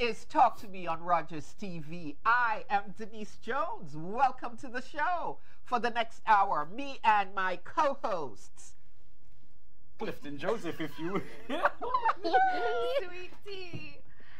is Talk to Me on Rogers TV. I am Denise Jones. Welcome to the show. For the next hour, me and my co-hosts, Clifton Joseph, if you Sweet tea.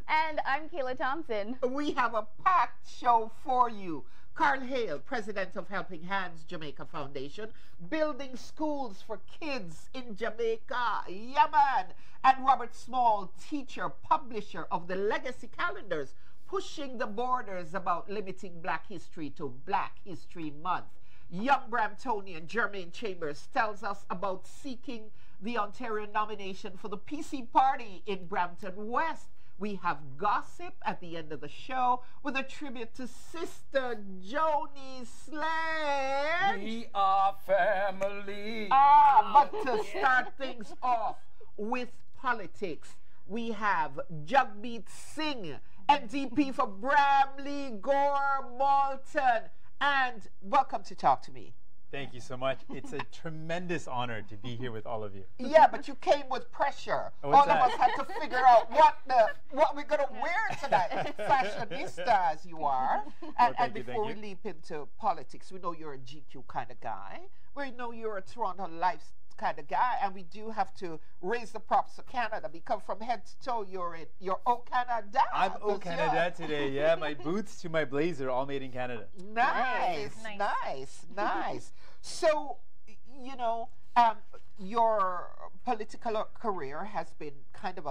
And I'm Kayla Thompson. We have a packed show for you. Carl Hale, president of Helping Hands Jamaica Foundation, building schools for kids in Jamaica. Yaman. And Robert Small, teacher, publisher of the Legacy Calendars, pushing the borders about limiting Black history to Black History Month. Young Bramptonian Jermaine Chambers tells us about seeking the Ontario nomination for the PC party in Brampton West. We have gossip at the end of the show with a tribute to Sister Joni Sledge. We are family. But to start things off with politics, we have Jagmeet Singh, ONDP for Bramalea-Gore-Malton. And welcome to Talk to Me. Thank you so much. It's a tremendous honor to be here with all of you. Yeah, but you came with pressure. Oh, All what's of that? us had to figure out what we're going to wear tonight. Fashionista as you are. And, thank you, before thank we you. leap into politics, we know you're a GQ kind of guy. We know you're a Toronto Life kind of guy, and we do have to raise the props to Canada because from head to toe you're O Canada. I'm O Canada today, yeah. My boots to my blazer, all made in Canada. Nice, Nice. nice, nice. So, you know, your political career has been kind of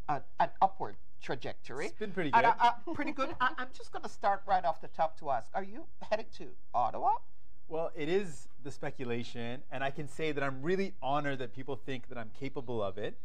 an upward trajectory. It's been pretty And, good. pretty good. I'm just going to start right off the top to ask, are you heading to Ottawa? Well, it is the speculation, and I can say that I'm really honored that people think that I'm capable of it.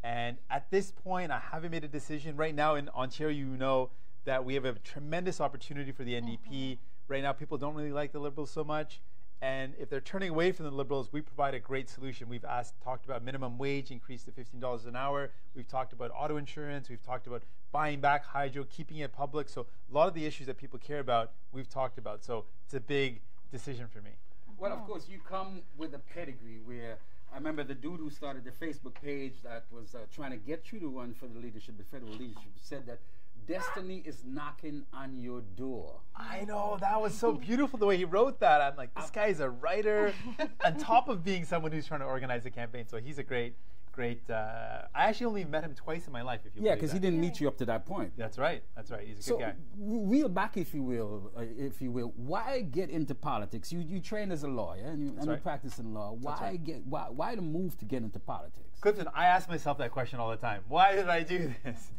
And at this point, I haven't made a decision. Right now in Ontario, you know that we have a tremendous opportunity for the NDP. Right now, people don't really like the Liberals so much. And if they're turning away from the Liberals, we provide a great solution. We've talked about minimum wage increase to $15 an hour. We've talked about auto insurance. We've talked about buying back hydro, keeping it public. So a lot of the issues that people care about, we've talked about. So it's a big decision for me. Well, of course, you come with a pedigree where I remember the dude who started the Facebook page that was trying to get you to run for the leadership, the federal leadership, said that destiny is knocking on your door. I know, that was so beautiful the way he wrote that. I'm like, this guy is a writer on top of being someone who's trying to organize a campaign. So he's a great, I actually only met him twice in my life, if you Yeah, believe because he that. didn't meet you up to that point. That's right. He's a So, good guy. reel back, if you will, why get into politics? You train as a lawyer and you right. practice in law. Why right. why the move to get into politics? Clifton, I ask myself that question all the time. Why did I do this?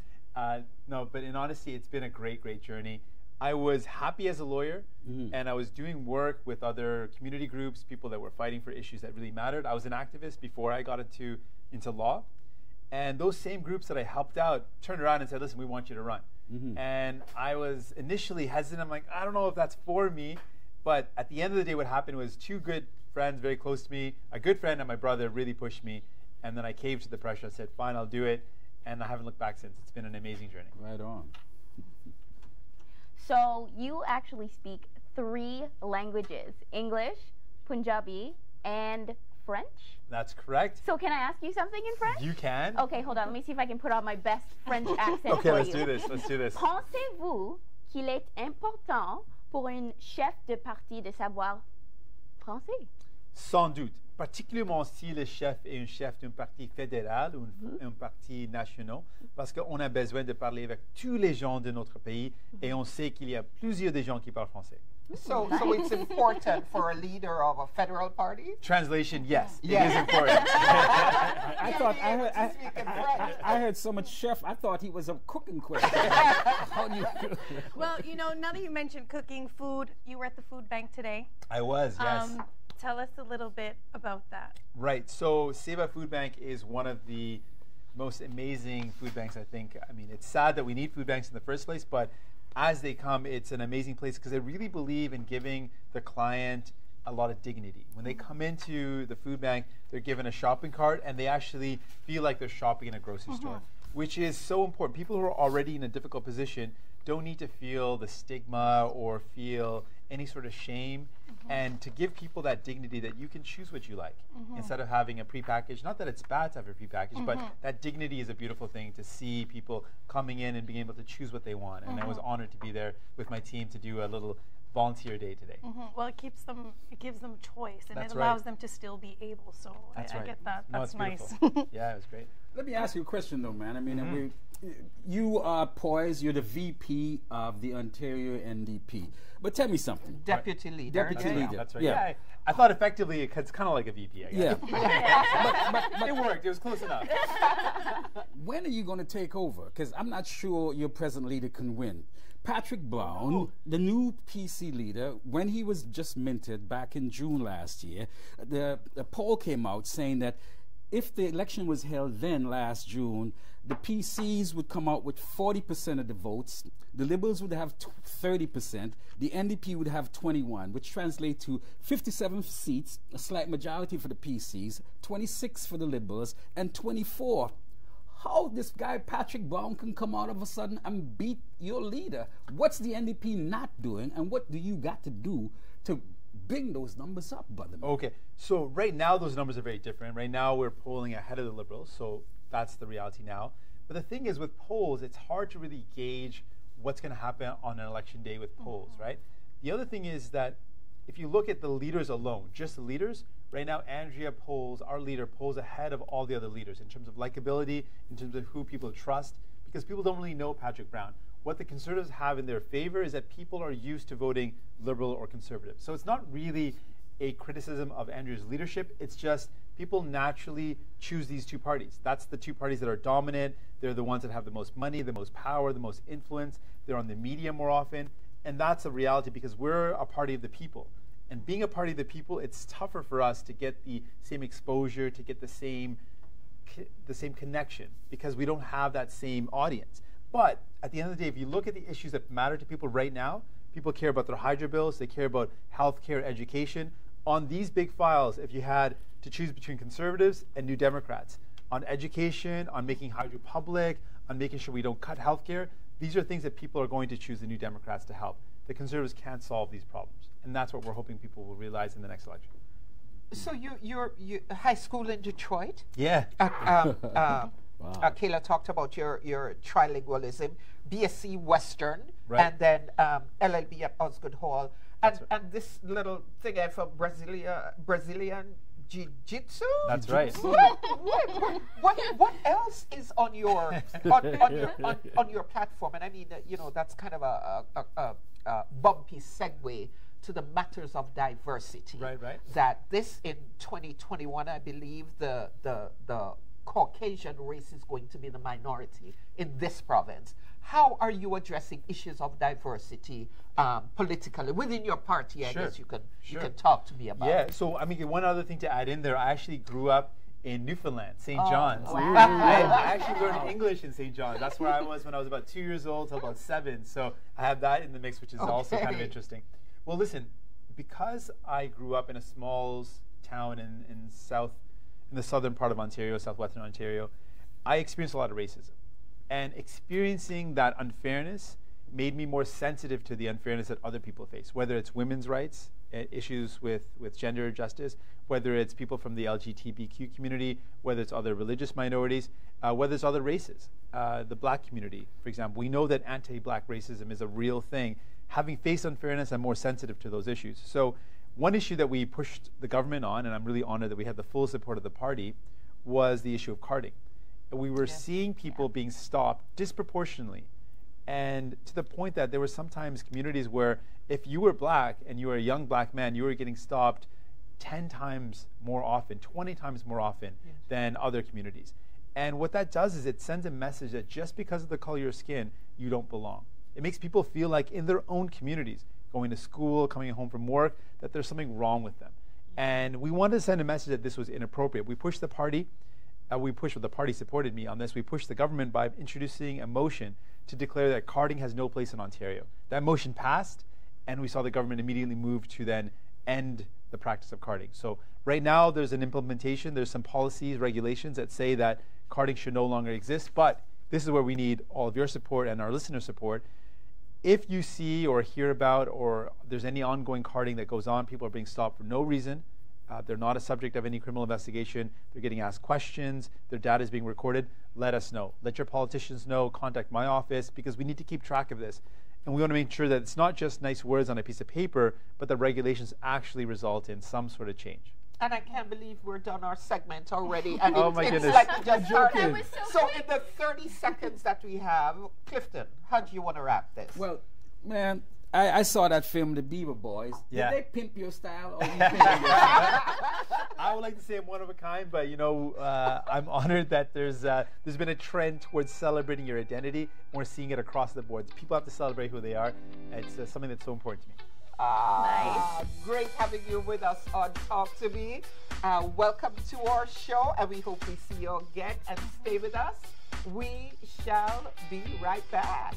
No, but in honesty, it's been a great journey. I was happy as a lawyer, and I was doing work with other community groups, people that were fighting for issues that really mattered. I was an activist before I got into law. And those same groups that I helped out turned around and said, listen, we want you to run. And I was initially hesitant. I'm like, I don't know if that's for me. But at the end of the day, what happened was two good friends very close to me, a good friend and my brother really pushed me. And then I caved to the pressure. I said, fine, I'll do it. And I haven't looked back since. It's been an amazing journey. Right on. So you actually speak 3 languages, English, Punjabi, and French? That's correct. So can I ask you something in French? You can. Okay, hold on. Let me see if I can put on my best French accent Okay, for let's you. do this. Let's do this. Pensez-vous qu'il est important pour une chef de parti de savoir français? Sans doute, particulièrement si le chef est un chef d'un parti fédéral ou un parti national, parce qu'on a besoin de parler avec tous les gens de notre pays et on sait qu'il y a plusieurs des gens qui parlent français. So it's important for a leader of a federal party? Translation, yes, Yeah. it is important. I heard so much chef. I thought he was a cooking question. How do you do? Well, you know, now that you mentioned cooking, food, you were at the food bank today. I was, yes. Tell us a little bit about that. Right, so Seva Food Bank is one of the most amazing food banks, I think. I mean, it's sad that we need food banks in the first place, but as they come, it's an amazing place because they really believe in giving the client a lot of dignity. When they come into the food bank, they're given a shopping cart and they actually feel like they're shopping in a grocery store. which is so important. People who are already in a difficult position don't need to feel the stigma or feel any sort of shame, and to give people that dignity that you can choose what you like instead of having a prepackaged. Not that it's bad to have a prepackaged, but that dignity is a beautiful thing to see people coming in and being able to choose what they want. And I was honored to be there with my team to do a little volunteer day today. Well, it gives them choice, and That's it allows right. them to still be able. So I get that. No, That's it's nice. beautiful. Yeah, it was great. Let me ask you a question, though, man. I mean, you are poised. You're the VP of the Ontario NDP. But tell me something. Deputy leader. Deputy leader. That's right. Yeah. Yeah, I thought effectively it's kind of like a VP, I guess. Yeah. But it worked. It was close enough. When are you going to take over? Because I'm not sure your present leader can win. Patrick Brown, the new PC leader, when he was just minted back in June last year, the poll came out saying that if the election was held then last June, the PCs would come out with 40% of the votes, the Liberals would have 30%, the NDP would have 21%, which translates to 57 seats, a slight majority for the PCs, 26 for the Liberals, and 24. How this guy Patrick Brown can come out of a sudden and beat your leader? What's the NDP not doing, and what do you got to do to bring those numbers up, brother? Okay, so right now those numbers are very different. Right now we're polling ahead of the Liberals, so that's the reality now. But the thing is, with polls, it's hard to really gauge what's going to happen on an election day with polls, right? The other thing is that if you look at the leaders alone, just the leaders, right now Andrea polls, our leader polls ahead of all the other leaders in terms of likability, in terms of who people trust, because people don't really know Patrick Brown. What the Conservatives have in their favor is that people are used to voting Liberal or Conservative. So it's not really a criticism of Andrew's leadership. It's just people naturally choose these two parties. That's the two parties that are dominant. They're the ones that have the most money, the most power, the most influence. They're on the media more often. And that's a reality because we're a party of the people. And being a party of the people, it's tougher for us to get the same exposure, to get the same connection, because we don't have that same audience. But at the end of the day, if you look at the issues that matter to people right now, people care about their hydro bills, they care about healthcare, education. On these big files, if you had to choose between Conservatives and New Democrats, on education, on making hydro public, on making sure we don't cut healthcare, these are things that people are going to choose the New Democrats to help. The Conservatives can't solve these problems. And that's what we're hoping people will realize in the next election. So you're high school in Detroit? Yeah. Kayla talked about your trilingualism, BSc Western, Right. and then LLB at Osgood Hall, and this little thing from Brazilian Jiu-Jitsu. That's right. What else is on your on your platform? And I mean, that's kind of a bumpy segue to the matters of diversity. Right. That this in 2021, I believe the Caucasian race is going to be the minority in this province. How are you addressing issues of diversity politically within your party? I guess you can talk to me about. Yeah. So I mean, one other thing to add in there. I actually grew up in Newfoundland, St. John's. Wow. I actually learned English in St. John's. That's where I was when I was about 2 years old till about 7. So I have that in the mix, which is also kind of interesting. Well, listen, because I grew up in a small town in the southern part of Ontario, southwestern Ontario, I experienced a lot of racism. And experiencing that unfairness made me more sensitive to the unfairness that other people face, whether it's women's rights, issues with gender justice, whether it's people from the LGBTQ community, whether it's other religious minorities, whether it's other races. The black community, for example. We know that anti-black racism is a real thing. Having faced unfairness, I'm more sensitive to those issues. So one issue that we pushed the government on, and I'm really honored that we had the full support of the party, was the issue of carding. We were seeing people being stopped disproportionately, and to the point that there were sometimes communities where if you were black and you were a young black man, you were getting stopped 10 times more often, 20 times more often than other communities. And what that does is it sends a message that just because of the color of your skin, you don't belong. It makes people feel like in their own communities, going to school, coming home from work, that there's something wrong with them. And we wanted to send a message that this was inappropriate. We pushed the party. The party supported me on this. We pushed the government by introducing a motion to declare that carding has no place in Ontario. That motion passed, and we saw the government immediately move to then end the practice of carding. So right now there's an implementation. There's some policies, regulations that say that carding should no longer exist, but this is where we need all of your support and our listener support. If you see or hear about or there's any ongoing carding that goes on, people are being stopped for no reason, they're not a subject of any criminal investigation, they're getting asked questions, their data is being recorded, let us know. Let your politicians know, contact my office, because we need to keep track of this. And we want to make sure that it's not just nice words on a piece of paper, but the regulations actually result in some sort of change. And I can't believe we're done our segment already. And Oh my goodness. like we just started. That was so In the 30 seconds that we have, Clifton, how do you want to wrap this? Well, man, I saw that film, The Beaver Boys. Yeah. Did they pimp your style? Or you pimp your style? I would like to say I'm one of a kind, but I'm honored that there's been a trend towards celebrating your identity. And we're seeing it across the board. People have to celebrate who they are. It's something that's so important to me. Nice. Great having you with us on Talk to Me. Welcome to our show, and we hope we see you again. And stay with us. We shall be right back.